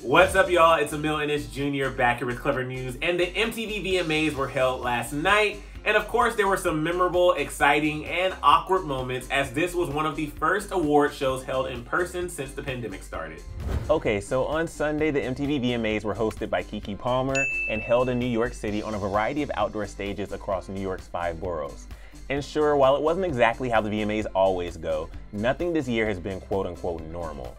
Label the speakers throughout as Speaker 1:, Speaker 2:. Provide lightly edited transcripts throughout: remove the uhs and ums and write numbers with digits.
Speaker 1: What's up, y'all? It's Emile Ennis Jr. back here with Clevver News, and the MTV VMAs were held last night. And of course, there were some memorable, exciting, and awkward moments as this was one of the first award shows held in person since the pandemic started.
Speaker 2: Okay, so on Sunday, the MTV VMAs were hosted by Keke Palmer and held in New York City on a variety of outdoor stages across New York's 5 boroughs. And sure, while it wasn't exactly how the VMAs always go, nothing this year has been quote-unquote normal.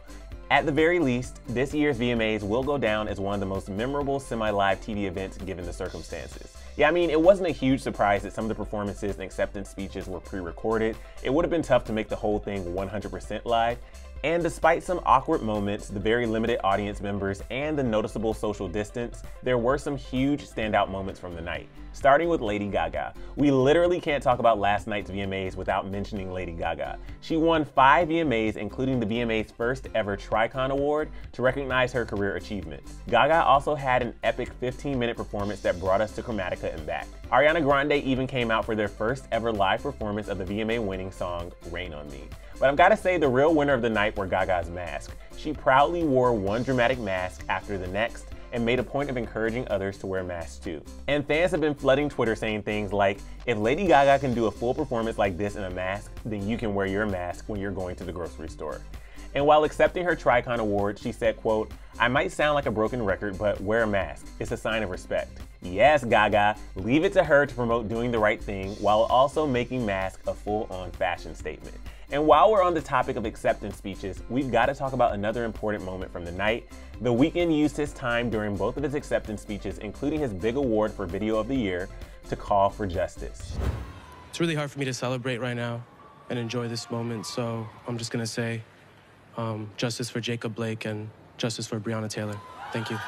Speaker 2: At the very least, this year's VMAs will go down as one of the most memorable semi-live TV events given the circumstances. Yeah, I mean, it wasn't a huge surprise that some of the performances and acceptance speeches were pre-recorded. It would have been tough to make the whole thing 100% live. And despite some awkward moments, the very limited audience members, and the noticeable social distance, there were some huge standout moments from the night. Starting with Lady Gaga. We literally can't talk about last night's VMAs without mentioning Lady Gaga. She won 5 VMAs, including the VMA's first ever Tricon Award, to recognize her career achievements. Gaga also had an epic 15-minute performance that brought us to Chromatica and back. Ariana Grande even came out for their first ever live performance of the VMA winning song, Rain on Me. But I've got to say the real winner of the night were Gaga's mask. She proudly wore one dramatic mask after the next and made a point of encouraging others to wear masks too. And fans have been flooding Twitter saying things like, if Lady Gaga can do a full performance like this in a mask, then you can wear your mask when you're going to the grocery store. And while accepting her Tricon Award, she said, quote, "I might sound like a broken record, but wear a mask. It's a sign of respect." Yes, Gaga, leave it to her to promote doing the right thing while also making masks a full-on fashion statement. And while we're on the topic of acceptance speeches, we've got to talk about another important moment from the night. The Weeknd used his time during both of his acceptance speeches, including his big award for Video of the Year, to call for justice.
Speaker 3: It's really hard for me to celebrate right now and enjoy this moment, so I'm just gonna say justice for Jacob Blake and justice for Breonna Taylor. Thank you.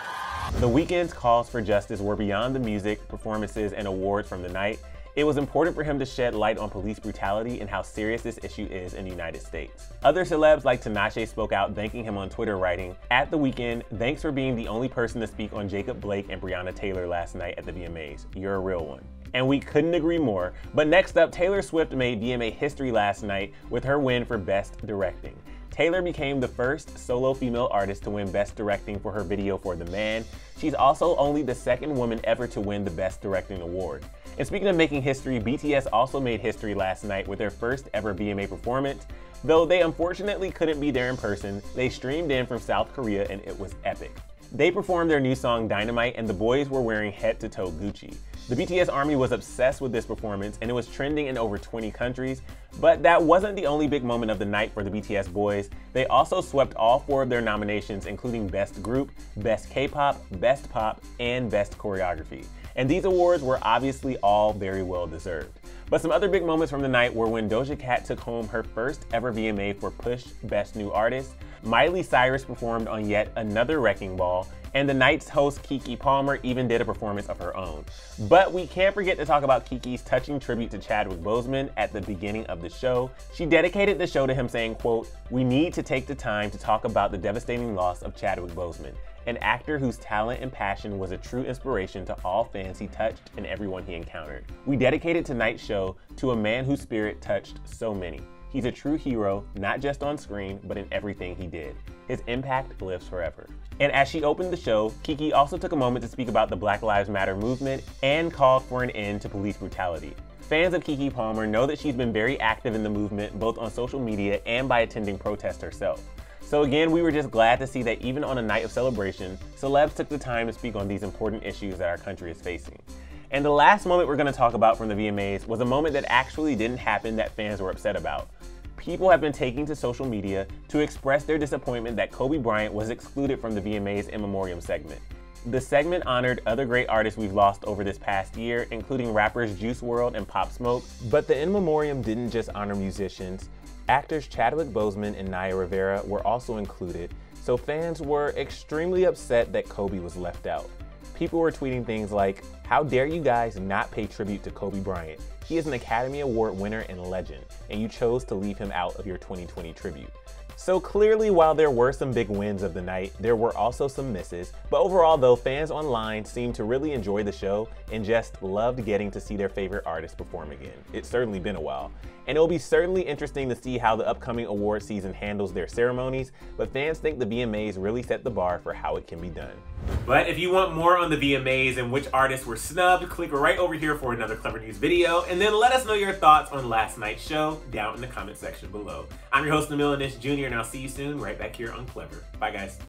Speaker 2: The Weeknd's calls for justice were beyond the music, performances, and awards from the night. It was important for him to shed light on police brutality and how serious this issue is in the United States. Other celebs like Tinashe spoke out, thanking him on Twitter, writing, "At the Weeknd, thanks for being the only person to speak on Jacob Blake and Breonna Taylor last night at the VMAs. You're a real one." And we couldn't agree more. But next up, Taylor Swift made VMA history last night with her win for Best Directing. Taylor became the first solo female artist to win Best Directing for her video for The Man. She's also only the second woman ever to win the Best Directing award. And speaking of making history, BTS also made history last night with their first ever VMA performance. Though they unfortunately couldn't be there in person, they streamed in from South Korea and it was epic. They performed their new song Dynamite and the boys were wearing head-to-toe Gucci. The BTS army was obsessed with this performance and it was trending in over 20 countries. But that wasn't the only big moment of the night for the BTS boys. They also swept all 4 of their nominations, including Best Group, Best K-Pop, Best Pop, and Best Choreography. And these awards were obviously all very well deserved. But some other big moments from the night were when Doja Cat took home her first ever VMA for Push Best New Artist, Miley Cyrus performed on yet another wrecking ball, and the night's host Keke Palmer even did a performance of her own. But we can't forget to talk about Keke's touching tribute to Chadwick Boseman at the beginning of the show. She dedicated the show to him saying, quote, "We need to take the time to talk about the devastating loss of Chadwick Boseman, an actor whose talent and passion was a true inspiration to all fans he touched and everyone he encountered. We dedicated tonight's show to a man whose spirit touched so many. He's a true hero, not just on screen, but in everything he did. His impact lives forever." And as she opened the show, Keke also took a moment to speak about the Black Lives Matter movement and called for an end to police brutality. Fans of Keke Palmer know that she's been very active in the movement, both on social media and by attending protests herself. So again, we were just glad to see that even on a night of celebration, celebs took the time to speak on these important issues that our country is facing. And the last moment we're going to talk about from the VMAs was a moment that actually didn't happen that fans were upset about. People have been taking to social media to express their disappointment that Kobe Bryant was excluded from the VMAs In Memoriam segment. The segment honored other great artists we've lost over this past year, including rappers Juice WRLD and Pop Smoke. But the In Memoriam didn't just honor musicians. Actors Chadwick Boseman and Naya Rivera were also included, so fans were extremely upset that Kobe was left out. People were tweeting things like, "How dare you guys not pay tribute to Kobe Bryant? He is an Academy Award winner and legend, and you chose to leave him out of your 2020 tribute." So clearly, while there were some big wins of the night, there were also some misses. But overall though, fans online seemed to really enjoy the show and just loved getting to see their favorite artists perform again. It's certainly been a while. And it'll be certainly interesting to see how the upcoming award season handles their ceremonies, but fans think the VMAs really set the bar for how it can be done.
Speaker 1: But if you want more on the VMAs and which artists were snubbed, click right over here for another Clevver News video, and then let us know your thoughts on last night's show down in the comment section below. I'm your host, Emile Ennis Jr., and I'll see you soon right back here on Clevver. Bye guys.